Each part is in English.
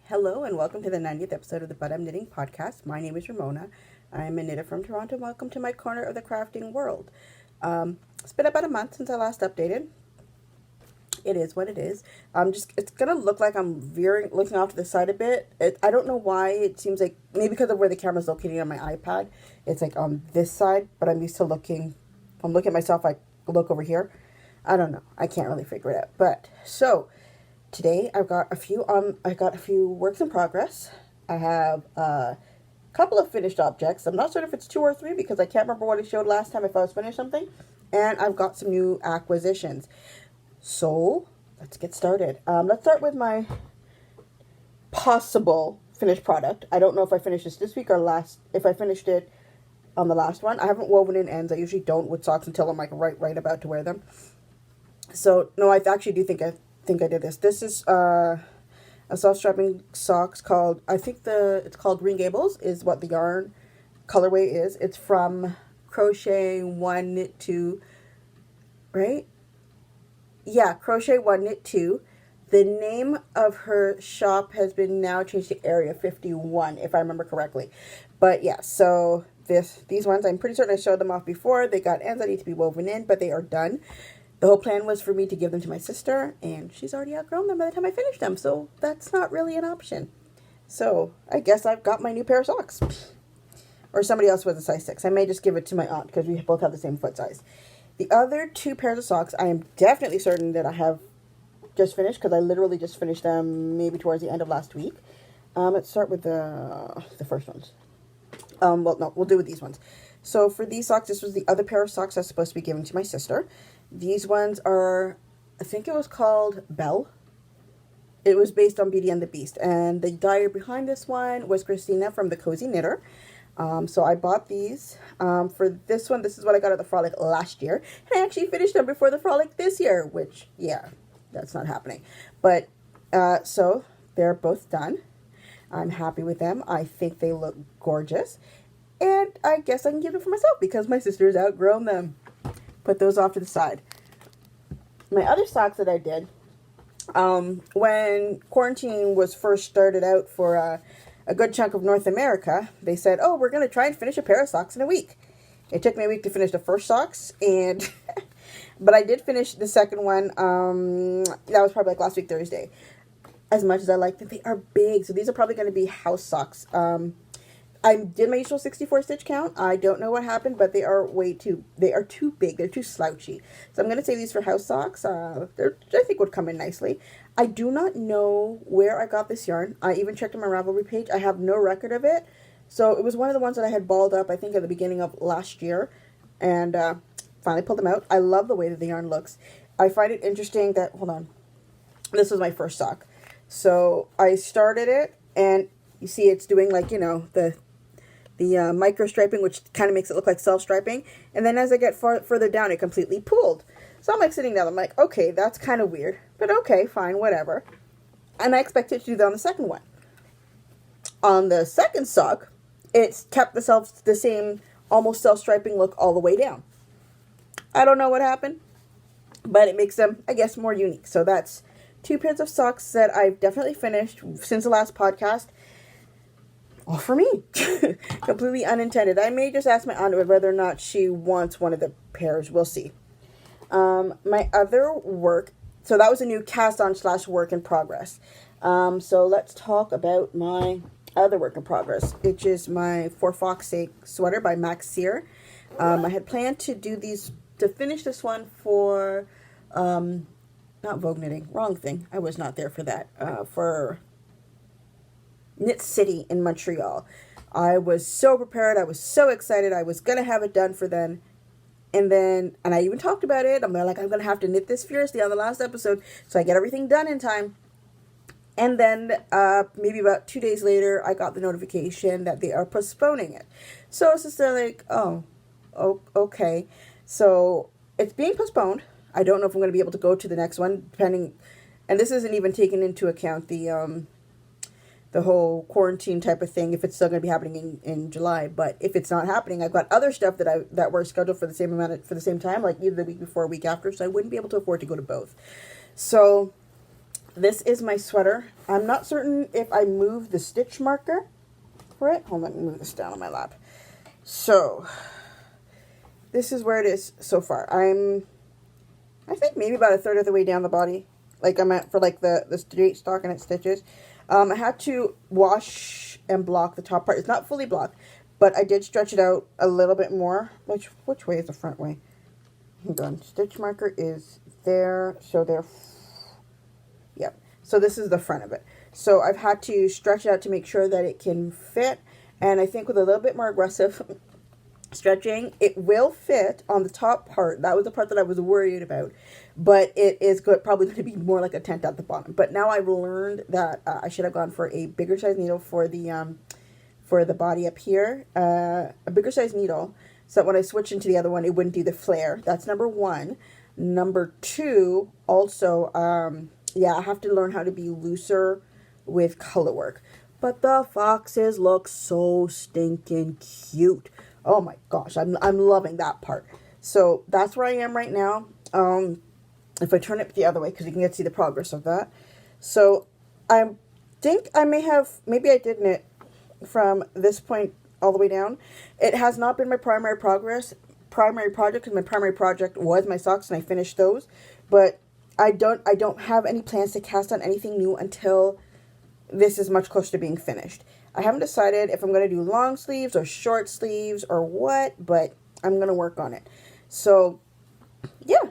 Hello and welcome to the 90th episode of the But I'm Knitting podcast. My name is Ramona. I'm a knitter from Toronto. Welcome to my corner of the crafting world. It's been about a month since I last updated. It is what it is. It's gonna look like I'm looking off to the side a bit. I don't know why. It seems like maybe because of where the camera's located on my iPad. It's like on this side, but I'm used to looking. If I'm looking at myself, I look over here. I don't know. I can't really figure it out. But so today I got a few works in progress. I have a couple of finished objects. I'm not sure if it's 2 or 3 because I can't remember what I showed last time if I was finished something. And I've got some new acquisitions. So let's get started. Let's start with my possible finished product. I don't know if I finished this week or last. If I finished it on the last one, I haven't woven in ends. I usually don't with socks until I'm like right about to wear them. So no, I actually do think I did this. This is a self-strapping socks called, it's called Green Gables is what the yarn colorway is. It's from Crochet One Knit Two, right? Yeah, Crochet One Knit Two. The name of her shop has been now changed to Area 51, if I remember correctly. But yeah, so these ones, I'm pretty certain I showed them off before. They got ends that need to be woven in, but they are done. The whole plan was for me to give them to my sister, and she's already outgrown them by the time I finished them, so that's not really an option. So I guess I've got my new pair of socks. Or somebody else with a size 6. I may just give it to my aunt because we both have the same foot size. The other 2 pairs of socks, I am definitely certain that I have just finished because I literally just finished them maybe towards the end of last week. Let's start with the first ones. Well, no, we'll do with these ones. So for these socks, this was the other pair of socks I was supposed to be giving to my sister. These ones are, I think it was called Belle. It was based on Beauty and the Beast. And the dyer behind this one was Christina from the Cozy Knitter. So I bought these. For this one, this is what I got at the Frolic last year. And I actually finished them before the Frolic this year, which, yeah, that's not happening. But, so they're both done. I'm happy with them. I think they look gorgeous. And I guess I can give them for myself because my sister's outgrown them. Put those off to the side. My other socks that I did, when quarantine was first started out for a good chunk of North America, they said, oh, we're going to try and finish a pair of socks in a week. It took me a week to finish the first socks, and but I did finish the second one. That was probably like last week, Thursday. As much as I like them, they are big, so these are probably going to be house socks. I did my usual 64 stitch count. I don't know what happened, but they are too big. They're too slouchy. So I'm going to save these for house socks. I think would come in nicely. I do not know where I got this yarn. I even checked on my Ravelry page. I have no record of it. So it was one of the ones that I had balled up, I think, at the beginning of last year. And finally pulled them out. I love the way that the yarn looks. I find it interesting that, hold on. This was my first sock. So I started it, and you see it's doing like, the micro striping, which kind of makes it look like self striping. And then as I get further down, it completely pooled. So I'm like sitting down. I'm like, okay, that's kind of weird. But okay, fine, whatever. And I expected to do that on the second one. On the second sock, it's kept the same almost self striping look all the way down. I don't know what happened, but it makes them, I guess, more unique. So that's 2 pairs of socks that I've definitely finished since the last podcast. All for me. Completely unintended. I may just ask my aunt whether or not she wants one of the pairs. We'll see. My other work, so that was a new cast on / work in progress. So let's talk about my other work in progress, which is my For Fox's Sake sweater by Max Sear. I had planned to finish this one for, not Vogue Knitting, wrong thing. I was not there for that. For Knit City in Montreal. I was so prepared. I was so excited. I was going to have it done for then. And I even talked about it. I'm going to have to knit this fiercely on the last episode so I get everything done in time. And then maybe about 2 days later, I got the notification that they are postponing it. So it's just like, oh, okay. So it's being postponed. I don't know if I'm going to be able to go to the next one, depending. And this isn't even taking into account the whole quarantine type of thing, if it's still going to be happening in July. But if it's not happening, I've got other stuff that were scheduled for the same time, like either the week before or week after, so I wouldn't be able to afford to go to both. So this is my sweater. I'm not certain if I moved the stitch marker for it. Hold on, let me move this down on my lap. So, this is where it is so far. I think maybe about a third of the way down the body. Like I'm at for like the straight stockinette stitches. I had to wash and block the top part. It's not fully blocked, but I did stretch it out a little bit more. Which way is the front way? Hold on. Stitch marker is there. So there. Yep. So this is the front of it. So I've had to stretch it out to make sure that it can fit. And I think with a little bit more aggressive stretching, it will fit on the top part. That was the part that I was worried about. But it is probably going to be more like a tent at the bottom. But now I've learned that I should have gone for a bigger size needle for the body up here. A bigger size needle, so that when I switch into the other one, it wouldn't do the flare. That's number one. Number two, also, yeah, I have to learn how to be looser with color work. But the foxes look so stinking cute. Oh my gosh, I'm loving that part. So that's where I am right now. If I turn it the other way, because you can get to see the progress of that. So I think I maybe I did knit from this point all the way down. It has not been my primary project, because my primary project was my socks and I finished those. But I don't have any plans to cast on anything new until this is much closer to being finished. I haven't decided if I'm going to do long sleeves or short sleeves or what, but I'm going to work on it. So, yeah.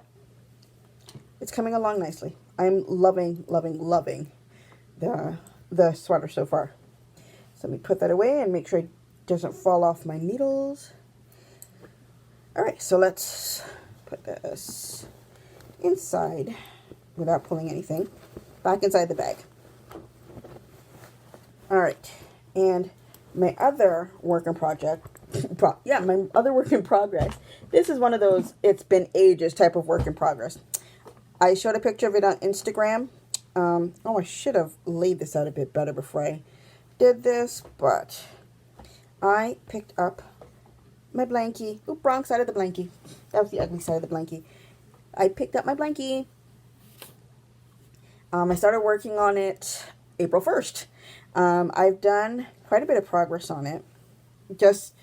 It's coming along nicely. I'm loving, loving, loving the sweater so far. So let me put that away and make sure it doesn't fall off my needles. Alright, so let's put this inside without pulling anything. Back inside the bag. Alright, and my other work in project, my other work in progress. This is one of those, it's been ages type of work in progress. I showed a picture of it on Instagram. I should have laid this out a bit better before I did this, but I picked up my blankie. Oop, wrong side of the blankie. That was the ugly side of the blankie. I picked up my blankie. I started working on it April 1st. I've done quite a bit of progress on it just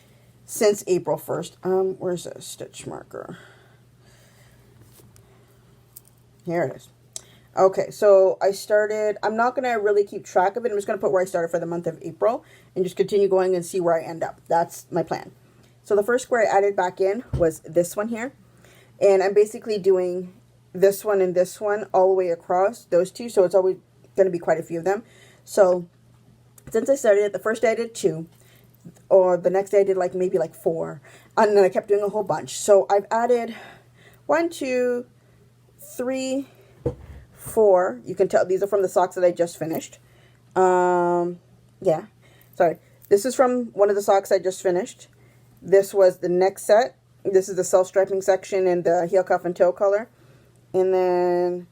since April 1st. Where's the stitch marker? Here it is. Okay, so I started, I'm not going to really keep track of it. I'm just going to put where I started for the month of April and just continue going and see where I end up. That's my plan. So the first square I added back in was this one here. And I'm basically doing this one and this one all the way across, those two. So it's always going to be quite a few of them. So since I started it, the first day I did 2. Or the next day I did maybe 4. And then I kept doing a whole bunch. So I've added 1, 2, 3, 4. You can tell these are from the socks that I just finished. Yeah. Sorry. This is from one of the socks I just finished. This was the next set. This is the self-striping section in the heel cuff and toe color. And then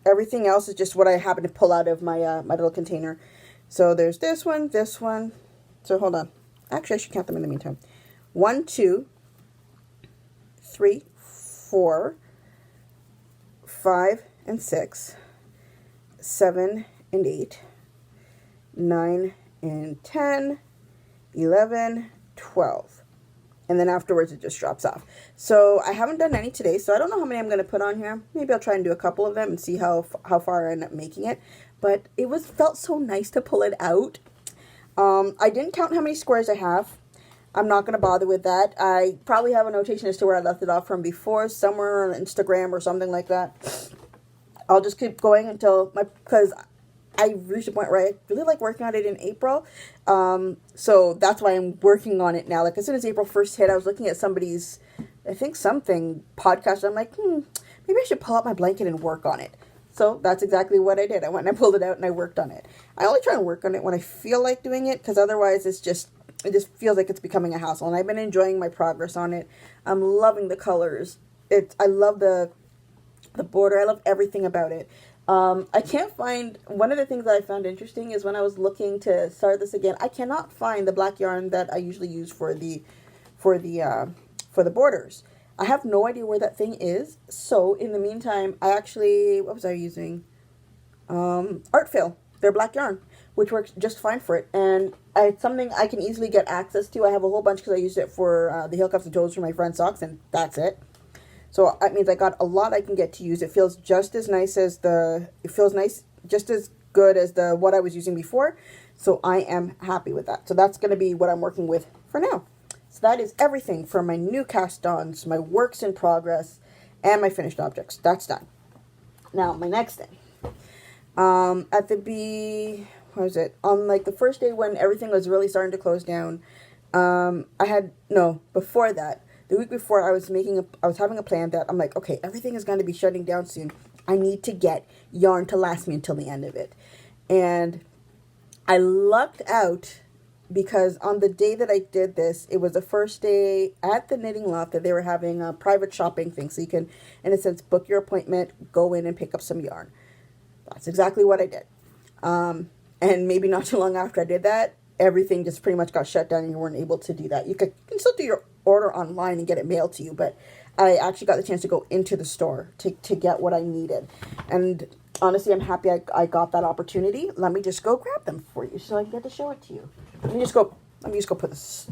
everything else is just what I happen to pull out of my my little container. So there's this one, this one. So hold on. Actually, I should count them in the meantime. 1, 2, 3, 4, 5 and 6, 7 and 8, 9 and 10, 11, 12. And then afterwards it just drops off. So I haven't done any today, so I don't know how many I'm going to put on here. Maybe I'll try and do a couple of them and see how far I end up making it. But it felt so nice to pull it out. I didn't count how many squares I have. I'm not going to bother with that. I probably have a notation as to where I left it off from before, somewhere on Instagram or something like that. I'll just keep going until because I reached a point where I really like working on it in April. So that's why I'm working on it now. Like as soon as April 1st hit, I was looking at somebody's, I think something podcast. I'm like, maybe I should pull out my blanket and work on it. So that's exactly what I did. I went and I pulled it out and I worked on it. I only try and work on it when I feel like doing it, because otherwise it just feels like it's becoming a hassle. And I've been enjoying my progress on it. I'm loving the colors. I love the border. I love everything about it. I can't find, one of the things that I found interesting is when I was looking to start this again, I cannot find the black yarn that I usually use for the borders. I have no idea where that thing is. So in the meantime, what was I using? Art Fill, their black yarn, which works just fine for it. And it's something I can easily get access to. I have a whole bunch because I used it for the heel cuffs and toes for my friend's socks, and that's it. So that means I got a lot I can get to use. It feels just as nice as it feels nice, just as good as what I was using before. So I am happy with that. So that's going to be what I'm working with for now. So that is everything for my new cast-ons, my works in progress, and my finished objects. That's done. Now, my next thing. On like the first day when everything was really starting to close down, before that, the week before, I was having a plan that I'm like, okay, everything is going to be shutting down soon. I need to get yarn to last me until the end of it. And I lucked out because on the day that I did this, it was the first day at the Knitting Loft that they were having a private shopping thing. So you can, in a sense, book your appointment, go in and pick up some yarn. That's exactly what I did. And maybe not too long after I did that, everything just pretty much got shut down and you weren't able to do that. You can still do your order online and get it mailed to you, but I actually got the chance to go into the store to get what I needed. And honestly, I'm happy I got that opportunity. Let me just go grab them for you so I can get to show it to you. Let me just go put this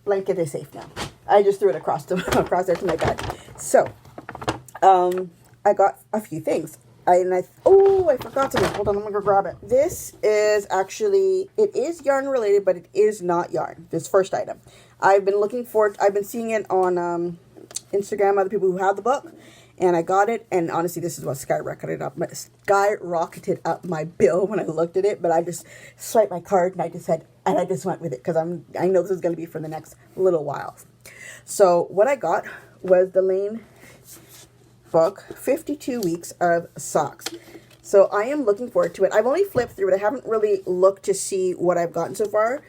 blanket is safe now. I just threw it across there to my bed. So, I got a few things. I forgot something. Hold on, I'm going to go grab it. This is it is yarn related, but it is not yarn. This first item. I've been seeing it on Instagram, other people who have the book, and I got it, and honestly, this is what skyrocketed up my bill when I looked at it, but I just swiped my card, and I just went with it, because I know this is going to be for the next little while. So, what I got was the Lane book, 52 weeks of socks. So I am looking forward to it. I've only flipped through it. I haven't really looked to see what I've gotten so far,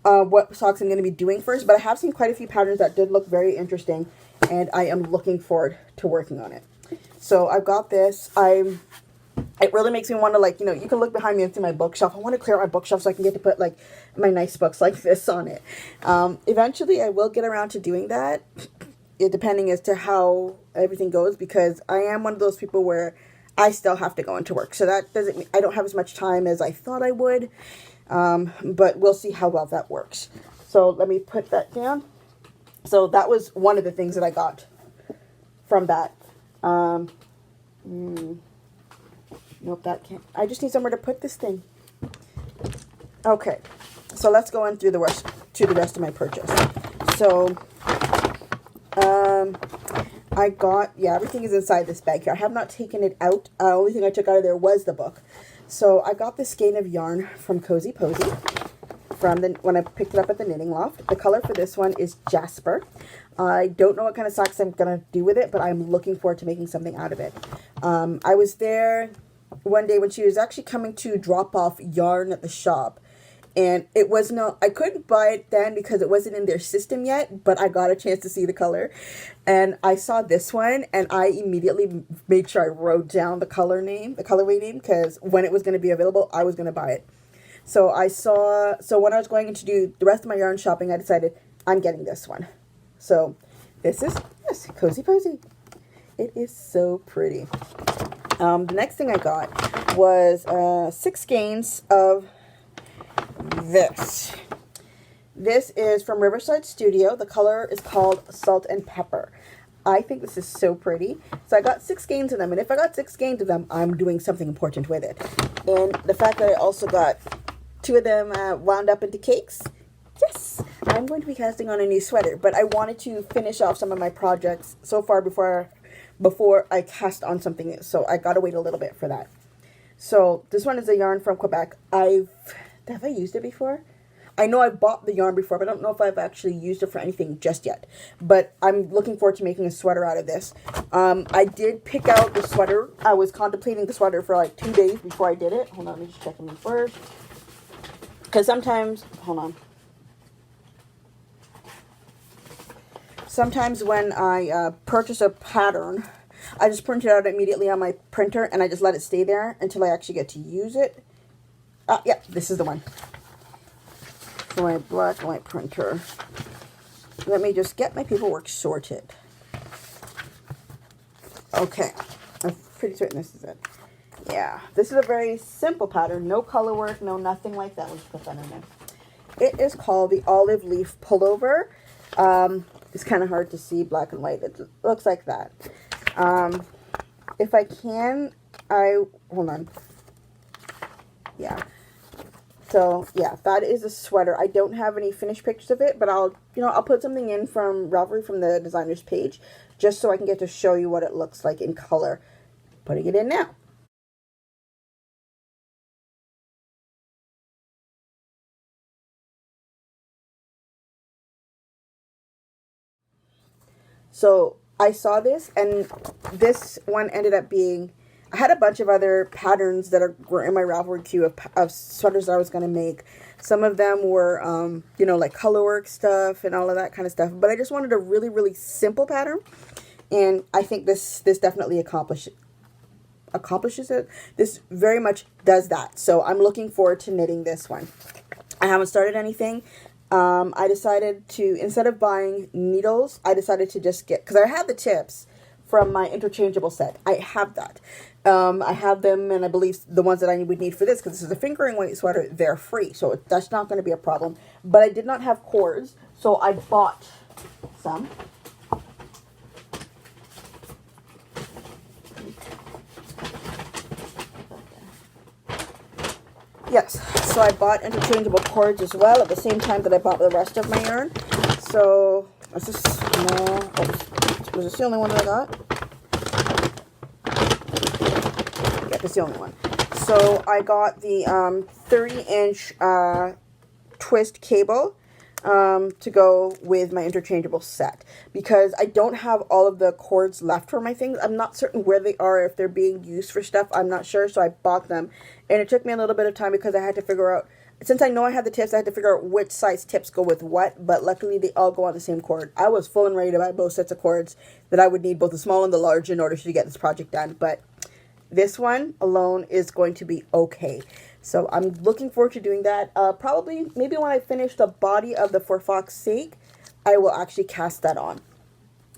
what socks I'm going to be doing first, but I have seen quite a few patterns that did look very interesting, and I am looking forward to working on it. So I've got this. It really makes me want to, you can look behind me and see my bookshelf. I want to clear out my bookshelf so I can get to put my nice books like this on it. Eventually I will get around to doing that, depending as to how everything goes, because I am one of those people where I still have to go into work. So that doesn't mean I don't have as much time as I thought I would, but we'll see how well that works. So let me put that down. So that was one of the things that I got from that. Nope, that can't. I just need somewhere to put this thing. Okay, so let's go on through the rest of my purchase. So, I got, everything is inside this bag here. I have not taken it out. Only thing I took out of there was the book. So I got this skein of yarn from Cozy Posy when I picked it up at the Knitting Loft. The color for this one is Jasper. I don't know what kind of socks I'm going to do with it, but I'm looking forward to making something out of it. I was there one day when she was actually coming to drop off yarn at the shop. And I couldn't buy it then because it wasn't in their system yet, but I got a chance to see the color. And I saw this one, and I immediately made sure I wrote down the colorway name, because when it was going to be available, I was going to buy it. So when I was going to do the rest of my yarn shopping, I decided I'm getting this one. So this is, Cozy Posy. It is so pretty. The next thing I got was 6 skeins of this. This is from Riverside Studio. The color is called Salt and Pepper. I think this is so pretty. So I got 6 skeins of them, and if I got 6 skeins of them, I'm doing something important with it. And the fact that I also got 2 of them wound up into cakes, yes, I'm going to be casting on a new sweater, but I wanted to finish off some of my projects so far before I cast on something, so I gotta wait a little bit for that. So this one is a yarn from Quebec. Have I used it before? I know I've bought the yarn before, but I don't know if I've actually used it for anything just yet. But I'm looking forward to making a sweater out of this. I did pick out the sweater. I was contemplating the sweater for like 2 days before I did it. Hold on, let me just check them first. Because sometimes when I purchase a pattern, I just print it out immediately on my printer, and I just let it stay there until I actually get to use it. Yeah, this is the one. For my black and white printer. Let me just get my paperwork sorted. Okay. I'm pretty certain this is it. Yeah, this is a very simple pattern. No color work, no nothing like that. Let's put that in there. It is called the Olive Leaf Pullover. It's kind of hard to see black and white. It looks like that. If I can, hold on. Yeah. So, yeah, that is a sweater. I don't have any finished pictures of it, but I'll put something in from Ravelry, from the designer's page, just so I can get to show you what it looks like in color. Putting it in now. So I saw this, and this one ended up being, I had a bunch of other patterns that were in my Ravelry queue of sweaters that I was going to make. Some of them were, like colorwork stuff and all of that kind of stuff. But I just wanted a really, really simple pattern. And I think this definitely accomplishes it. This very much does that. So I'm looking forward to knitting this one. I haven't started anything. I decided to, instead of buying needles, I decided to just get, because I had the tips from my interchangeable set. I have that. I have them, and I believe the ones that I would need for this, because this is a fingering weight sweater, they're free. So that's not going to be a problem. But I did not have cords, so I bought some. Yes, so I bought interchangeable cords as well at the same time that I bought the rest of my yarn. So, was this the only one that I got? Yeah, that's the only one. So, I got the 30-inch twist cable to go with my interchangeable set, because I don't have all of the cords left for my things. I'm not certain where they are, if they're being used for stuff. I'm not sure, so I bought them. And it took me a little bit of time because I had to figure out, since I know I had the tips, I had to figure out which size tips go with what, but luckily they all go on the same cord. I was full and ready to buy both sets of cords that I would need, both the small and the large, in order to get this project done, but this one alone is going to be okay. So I'm looking forward to doing that. Probably, maybe when I finish the body of the For Fox's Sake, I will actually cast that on.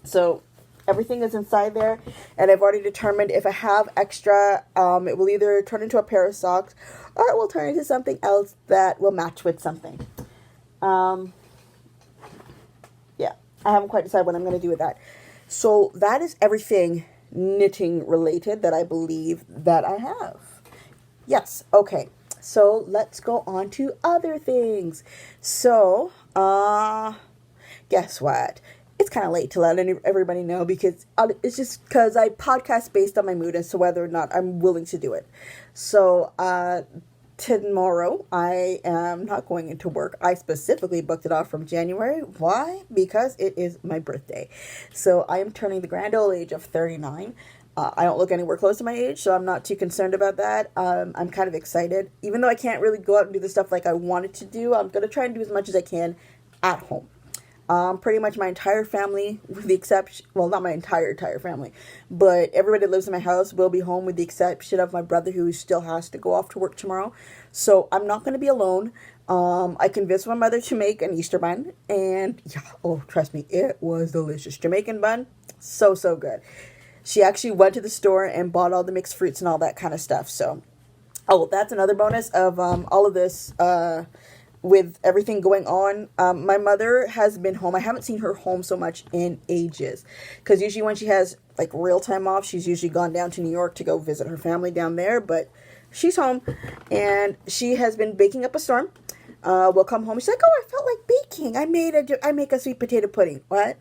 So everything is inside there, and I've already determined if I have extra, it will either turn into a pair of socks, or it will turn into something else that will match with something. Yeah, I haven't quite decided what I'm going to do with that. So that is everything knitting related that I believe that I have. Yes, okay. So let's go on to other things. So, guess what? It's kind of late to let everybody know, because it's just because I podcast based on my mood as to whether or not I'm willing to do it. So, tomorrow I am not going into work. I specifically booked it off from January. Why? Because it is my birthday. So I am turning the grand old age of 39. I don't look anywhere close to my age, so I'm not too concerned about that. I'm kind of excited. Even though I can't really go out and do the stuff like I wanted to do, I'm going to try and do as much as I can at home. Pretty much my entire family, with the exception, well, not my entire family, but everybody that lives in my house will be home, with the exception of my brother, who still has to go off to work tomorrow. So I'm not going to be alone. I convinced my mother to make an Easter bun, and yeah, oh, trust me, it was delicious. Jamaican bun, so good. She actually went to the store and bought all the mixed fruits and all that kind of stuff. So, oh, that's another bonus of all of this. With everything going on, my mother has been home. I haven't seen her home so much in ages, because usually when she has like real time off, she's usually gone down to New York to go visit her family down there, but she's home, and she has been baking up a storm. We'll come home, she's like, oh, I felt like baking. I make a sweet potato pudding. What?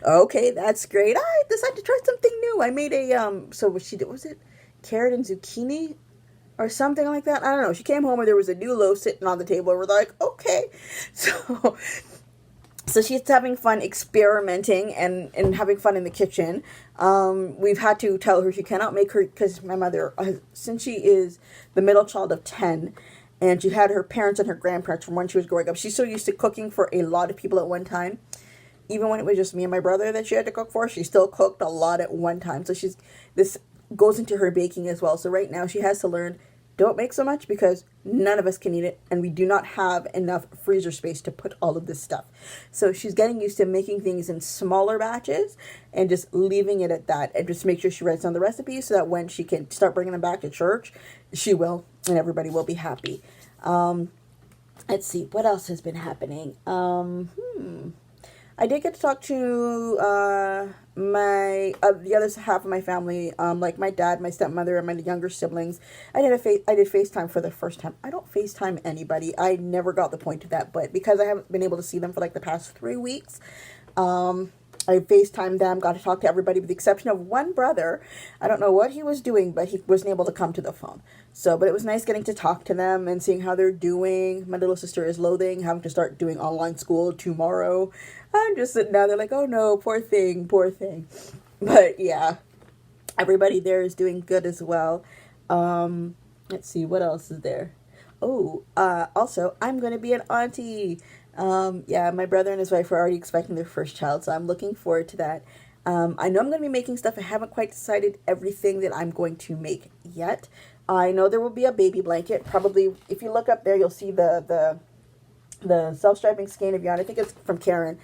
Okay, that's great. I decided to try something new. I made a so what she did, was it carrot and zucchini or something like that? I don't know. She came home and there was a new loaf sitting on the table, and we're like, okay. So she's having fun experimenting and having fun in the kitchen. We've had to tell her she cannot make her, because my mother, since she is the middle child of 10, and she had her parents and her grandparents from when she was growing up, she's so used to cooking for a lot of people at one time. Even when it was just me and my brother that she had to cook for, she still cooked a lot at one time. So this goes into her baking as well. So right now she has to learn don't make so much because none of us can eat it, and we do not have enough freezer space to put all of this stuff. So she's getting used to making things in smaller batches and just leaving it at that, and just make sure she writes down the recipe so that when she can start bringing them back to church, she will, and everybody will be happy. Let's see, what else has been happening? I did get to talk to my the other half of my family, like my dad, my stepmother, and my younger siblings. I did FaceTime for the first time. I don't FaceTime anybody. I never got the point of that, but because I haven't been able to see them for like the past 3 weeks, I FaceTimed them, got to talk to everybody with the exception of one brother. I don't know what he was doing, but he wasn't able to come to the phone. So, but it was nice getting to talk to them and seeing how they're doing. My little sister is loathing having to start doing online school tomorrow. I'm just sitting down there like, oh no, poor thing, poor thing. But yeah, everybody there is doing good as well. Let's see, what else is there? Oh, also, I'm going to be an auntie. Yeah, my brother and his wife are already expecting their first child, so I'm looking forward to that. I know I'm going to be making stuff. I haven't quite decided everything that I'm going to make yet. I know there will be a baby blanket. Probably, if you look up there, you'll see the self-striping skein of yarn. I think it's from Karen.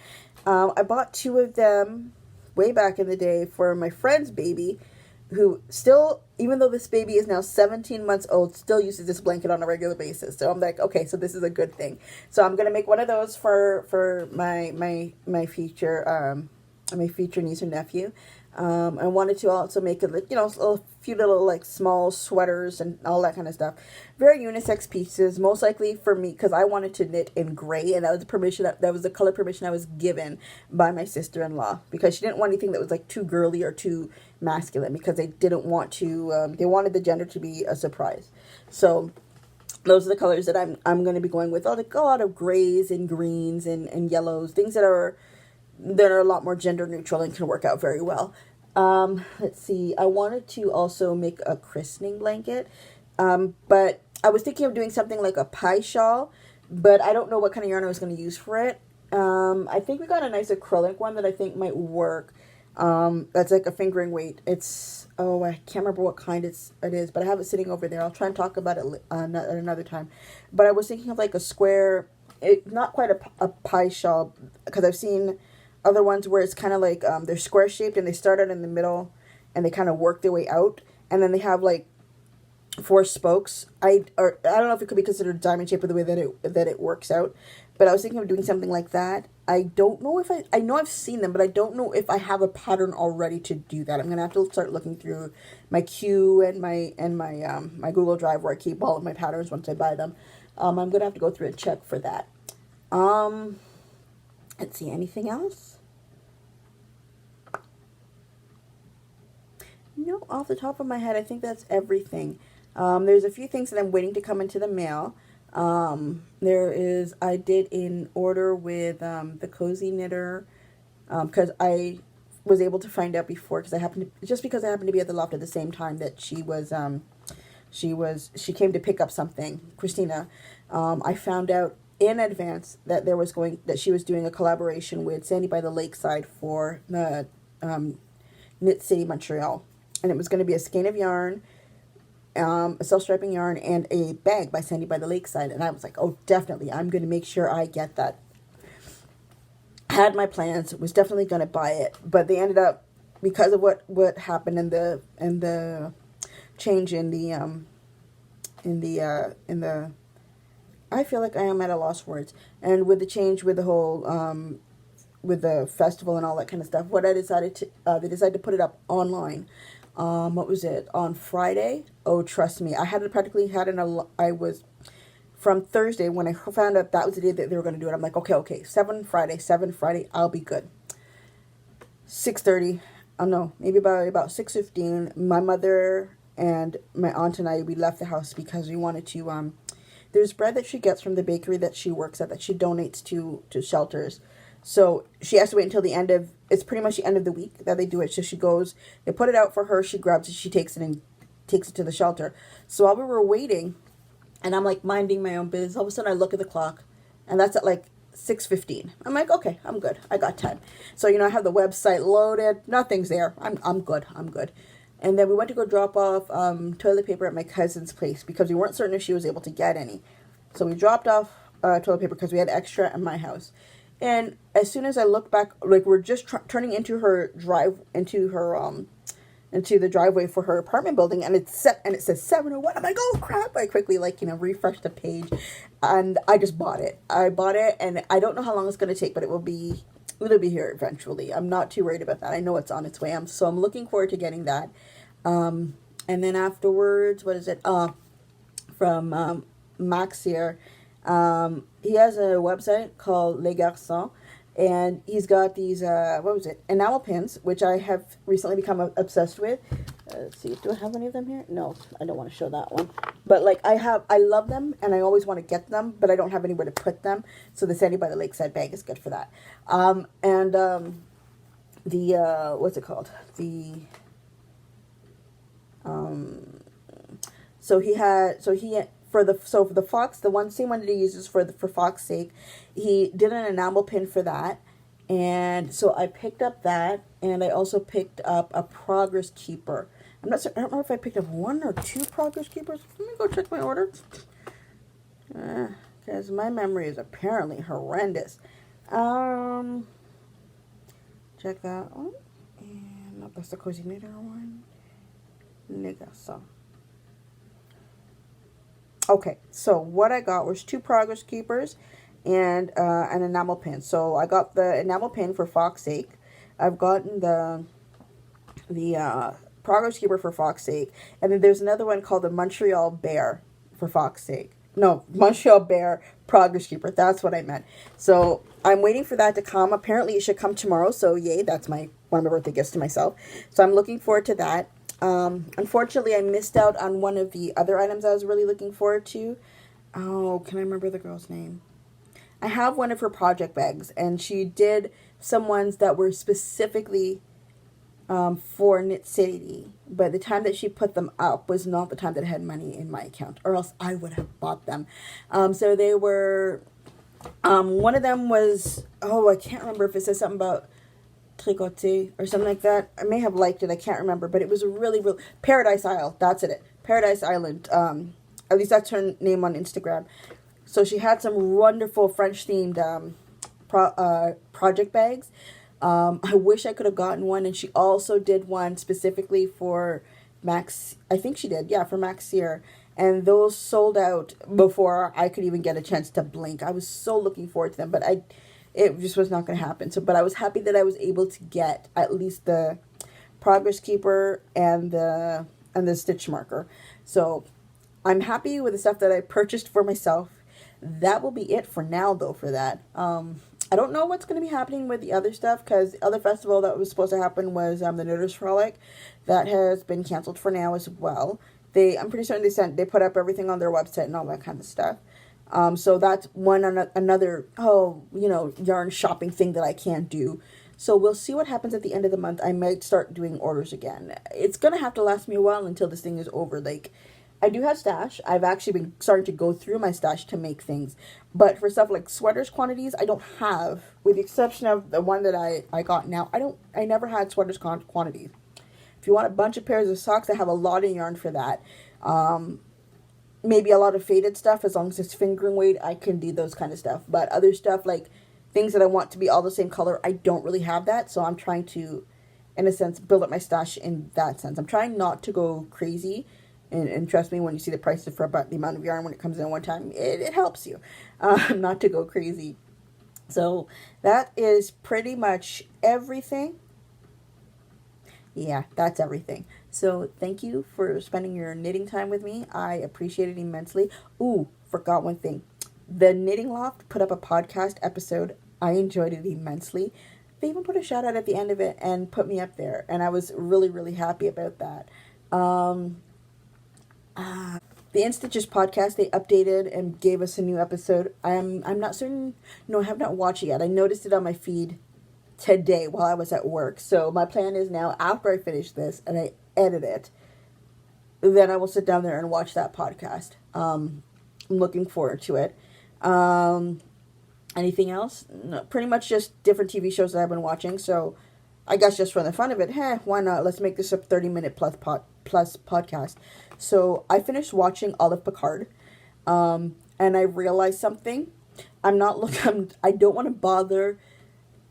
I bought 2 of them way back in the day for my friend's baby, who still, even though this baby is now 17 months old, still uses this blanket on a regular basis. So I'm like, okay, so this is a good thing. So I'm gonna make one of those for my future niece or nephew. I wanted to also make it, a few little like small sweaters and all that kind of stuff. Very unisex pieces, most likely for me, because I wanted to knit in gray, and that was the color permission I was given by my sister-in-law, because she didn't want anything that was like too girly or too masculine, because they didn't want to. They wanted the gender to be a surprise. So those are the colors that I'm going to be going with. A lot of grays and greens and yellows, things that are a lot more gender neutral and can work out very well. Let's see. I wanted to also make a christening blanket, but I was thinking of doing something like a pie shawl, but I don't know what kind of yarn I was going to use for it. I think we got a nice acrylic one that I think might work. That's like a fingering weight. I can't remember what kind it is, but I have it sitting over there. I'll try and talk about it at another time. But I was thinking of like a square, not quite a pie shawl, because I've seen other ones where it's kind of like they're square shaped and they start out in the middle and they kind of work their way out, and then they have like 4 spokes. I don't know if it could be considered diamond shape or the way that it works out, but I was thinking of doing something like that. I don't know if I know I've seen them, but I don't know if I have a pattern already to do that. I'm gonna have to start looking through my queue and my Google Drive where I keep all of my patterns once I buy them. I'm gonna have to go through and check for that. Let's see, anything else? No, off the top of my head, I think that's everything. There's a few things that I'm waiting to come into the mail. I did an order with the Cozy Knitter, because I was able to find out before, because I happened to be at the loft at the same time that she came to pick up something, Christina. I found out in advance that she was doing a collaboration with Sandy by the Lakeside for the Knit City Montreal, and it was going to be a skein of yarn, a self-striping yarn, and a bag by Sandy by the Lakeside. And I was like, oh, definitely, I'm going to make sure I get that. Had my plans, was definitely going to buy it, but they ended up, because of what happened in the change in the I feel like I am at a loss for words. And with the change with the whole with the festival and all that kind of stuff, what I decided to they decided to put it up online. What was it, on Friday? Oh, trust me, I was from Thursday when I found out that was the day that they were going to do it. I'm like, okay, 7 Friday, I'll be good. 6:30, no, maybe about 6:15. My mother and my aunt and we left the house because we wanted to. There's bread that she gets from the bakery that she works at that she donates to shelters. So she has to wait until it's pretty much the end of the week that they do it. So she goes, they put it out for her, she grabs it, she takes it to the shelter. So while we were waiting, and I'm like minding my own business, all of a sudden I look at the clock, and that's at like 6:15. I'm like, okay, I'm good. I got time. So, I have the website loaded. Nothing's there. I'm good. And then we went to go drop off toilet paper at my cousin's place because we weren't certain if she was able to get any. So we dropped off toilet paper because we had extra at my house. And as soon as I look back, like we're just turning into her into the driveway for her apartment building, and it says 701. I'm like, oh crap! I quickly refreshed the page, and I just bought it. I bought it, and I don't know how long it's gonna take, but it'll be here eventually. I'm not too worried about that. I know it's on its way. I'm looking forward to getting that. And then afterwards, what is it? From Max here. He has a website called Les Garçons, and he's got these, enamel pins, which I have recently become obsessed with. Let's see, do I have any of them here? No, I don't want to show that one. But, I love them, and I always want to get them, but I don't have anywhere to put them. So the Sandy by the Lakeside bag is good for that. What's it called? For the Fox, the same one that he uses for Fox's sake, he did an enamel pin for that, and so I picked up that, and I also picked up a Progress Keeper. I don't remember if I picked up 1 or 2 Progress Keepers. Let me go check my order, because my memory is apparently horrendous. Check that one, and no, that's the Cozy Knitter one. Nigga. Okay, so what I got was 2 Progress Keepers and an enamel pin. So I got the enamel pin for Fox's sake. I've gotten the Progress Keeper for Fox's sake. And then there's another one called the Montreal Bear for Fox's sake. No, Montreal Bear Progress Keeper. That's what I meant. So I'm waiting for that to come. Apparently it should come tomorrow. So yay, that's one of my birthday gifts to myself. So I'm looking forward to that. Unfortunately, I missed out on one of the other items I was really looking forward to. Oh, can I remember the girl's name? I have one of her project bags, and she did some ones that were specifically for Knit City, but the time that she put them up was not the time that I had money in my account, or else I would have bought them. So they were, one of them was, I can't remember if it says something about tricoté or something like that. I may have liked it, I can't remember, but it was a really Paradise Isle, that's it, Paradise Island, at least that's her name on Instagram. So she had some wonderful French themed project bags. I wish I could have gotten one, and she also did one specifically for Max, I think she did, yeah, for Maxier, and those sold out before I could even get a chance to blink. I was so looking forward to them, but it just was not going to happen. So, but I was happy that I was able to get at least the Progress Keeper and the stitch marker. So I'm happy with the stuff that I purchased for myself. That will be it for now, though, for that. I don't know what's going to be happening with the other stuff, because the other festival that was supposed to happen was the Knitters Frolic. That has been canceled for now as well. I'm pretty certain they put up everything on their website and all that kind of stuff. So that's another yarn shopping thing that I can't do. So we'll see what happens at the end of the month. I might start doing orders again. It's going to have to last me a while until this thing is over. I do have stash. I've actually been starting to go through my stash to make things. But for stuff like sweaters quantities, I don't have, with the exception of the one that I got now. I never had sweaters quantities. If you want a bunch of pairs of socks, I have a lot of yarn for that. Maybe a lot of faded stuff, as long as it's fingering weight, I can do those kind of stuff. But other stuff, like things that I want to be all the same color, I don't really have that. So I'm trying to, in a sense, build up my stash in that sense. I'm trying not to go crazy. And trust me, when you see the prices for about the amount of yarn when it comes in one time, it helps you not to go crazy. So that is pretty much everything. Yeah, that's everything. So thank you for spending your knitting time with me. I appreciate it immensely. Ooh, forgot one thing. The Knitting Loft put up a podcast episode. I enjoyed it immensely. They even put a shout out at the end of it and put me up there. And I was really, really happy about that. The InStitches podcast, they updated and gave us a new episode. I'm not certain. No, I have not watched it yet. I noticed it on my feed today while I was at work. So my plan is now, after I finish this and I edit it, then I will sit down there and watch that podcast. I'm looking forward to it. Anything else? No, pretty much just different TV shows that I've been watching. So I guess just for the fun of it, why not? Let's make this a 30-minute plus podcast. So I finished watching all of Picard, and I realized something. I'm not looking. I don't want to bother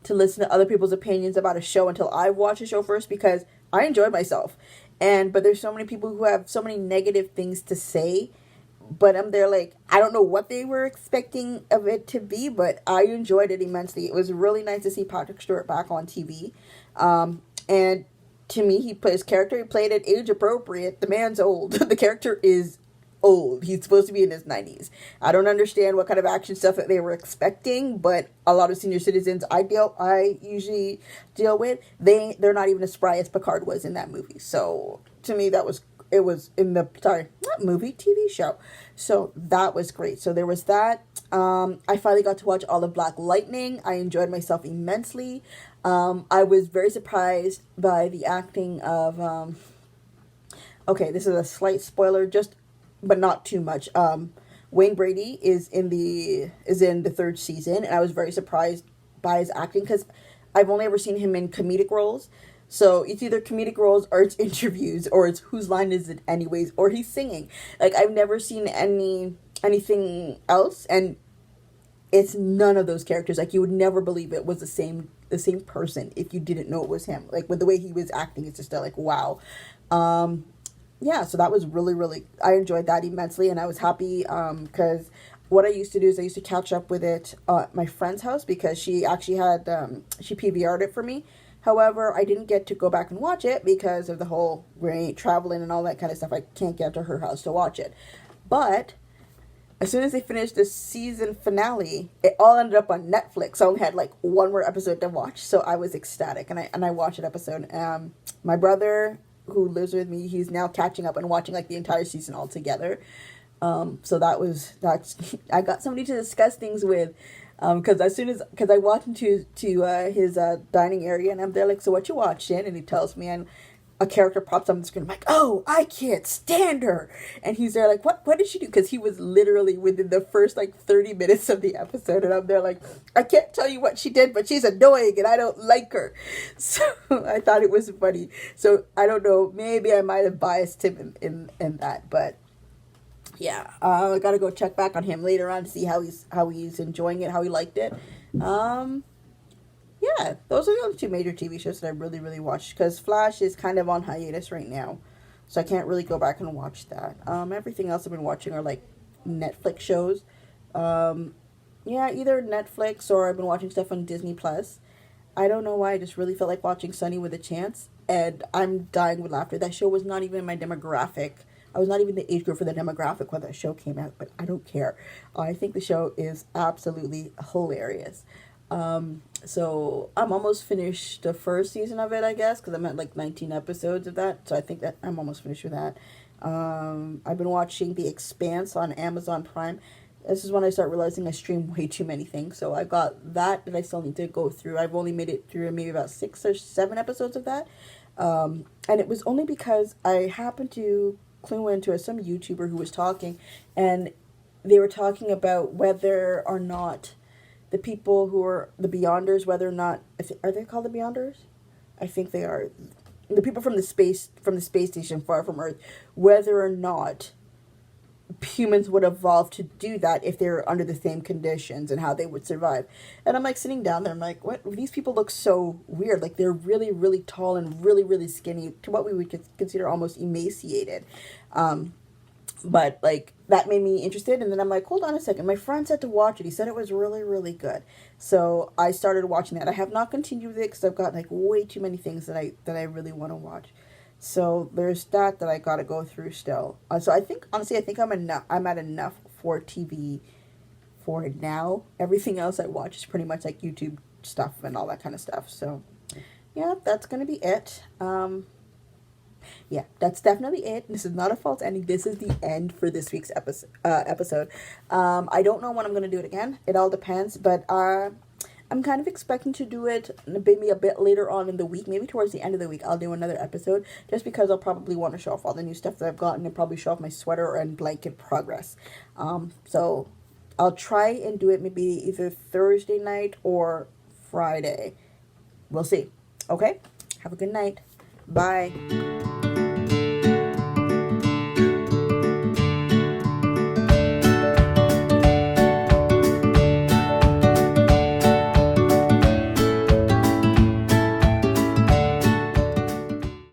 to listen to other people's opinions about a show until I watch a show first, because I enjoyed myself. But there's so many people who have so many negative things to say, but I'm there like, I don't know what they were expecting of it to be, but I enjoyed it immensely. It was really nice to see Patrick Stewart back on TV. And to me, he put his character, he played it age appropriate. The man's old. The character is old. He's supposed to be in his 90s. I don't understand what kind of action stuff that they were expecting, but a lot of senior citizens I usually deal with, they're not even as spry as Picard was in that movie. So to me, it was in the, sorry, not movie, TV show. So that was great. So there was that. I finally got to watch all of Black Lightning. I enjoyed myself immensely. I was very surprised by the acting of, okay, this is a slight spoiler, but not too much. Wayne Brady is in the third season, and I was very surprised by his acting, because I've only ever seen him in comedic roles. So it's either comedic roles, or it's interviews, or it's whose line is it anyways, or he's singing. Like, I've never seen anything else, and it's none of those characters. Like, you would never believe it was the same person if you didn't know it was him. Like, with the way he was acting, it's just like, wow. Yeah, so that was really, really, I enjoyed that immensely, and I was happy, because what I used to do is I used to catch up with it at my friend's house, because she actually had, she PVR'd it for me. However, I didn't get to go back and watch it because of the whole traveling and all that kind of stuff. I can't get to her house to watch it. But as soon as they finished the season finale, it all ended up on Netflix. I only had like one more episode to watch, so I was ecstatic, and I watched an episode. My brother, who lives with me, he's now catching up and watching like the entire season all together. So that's I got somebody to discuss things with. Because I walked into his dining area, and I'm there like, so what you watching? And he tells me, and a character pops up on the screen. I'm like, oh, I can't stand her. And he's there like, what did she do? Because he was literally within the first like 30 minutes of the episode, and I'm there like, I can't tell you what she did, but she's annoying and I don't like her. So I thought it was funny. So I don't know, maybe I might have biased him in that, but yeah, I gotta go check back on him later on to see how he's enjoying it, how he liked it. Yeah, those are the only two major TV shows that I really, really watched, because Flash is kind of on hiatus right now, so I can't really go back and watch that. Everything else I've been watching are like Netflix shows. Yeah, either Netflix, or I've been watching stuff on Disney Plus. I don't know why, I just really felt like watching Sunny with a Chance, and I'm dying with laughter. That show was not even my demographic. I was not even the age group for the demographic when that show came out, but I don't care. I think the show is absolutely hilarious. So I'm almost finished the first season of it, I guess, because I'm at like 19 episodes of that. So I think that I'm almost finished with that. I've been watching The Expanse on Amazon Prime. This is when I start realizing I stream way too many things. So I got that I still need to go through. I've only made it through maybe about 6 or 7 episodes of that. And it was only because I happened to clue into some YouTuber who was talking, and they were talking about whether or not the people who are the Beyonders, whether or not, are they called the Beyonders? I think they are. The people from the space station far from Earth, whether or not humans would evolve to do that if they were under the same conditions, and how they would survive. And I'm like sitting down there, I'm like, what? These people look so weird. Like, they're really, really tall and really, really skinny, to what we would consider almost emaciated. But like, that made me interested, and then I'm like, hold on a second. My friend said to watch it. He said it was really, really good. So I started watching that. I have not continued with it because I've got like way too many things that I really want to watch. So there's that I got to go through still. So I think, honestly, I'm at enough for TV for now. Everything else I watch is pretty much like YouTube stuff and all that kind of stuff. So yeah, that's going to be it. Yeah, that's definitely it. This is not a false ending. This is the end for this week's episode. I don't know when I'm going to do it again. It all depends, but I'm kind of expecting to do it maybe a bit later on in the week. Maybe towards the end of the week, I'll do another episode, just because I'll probably want to show off all the new stuff that I've gotten, and probably show off my sweater and blanket progress. So I'll try and do it maybe either Thursday night or Friday. We'll see. Okay? Have a good night. Bye.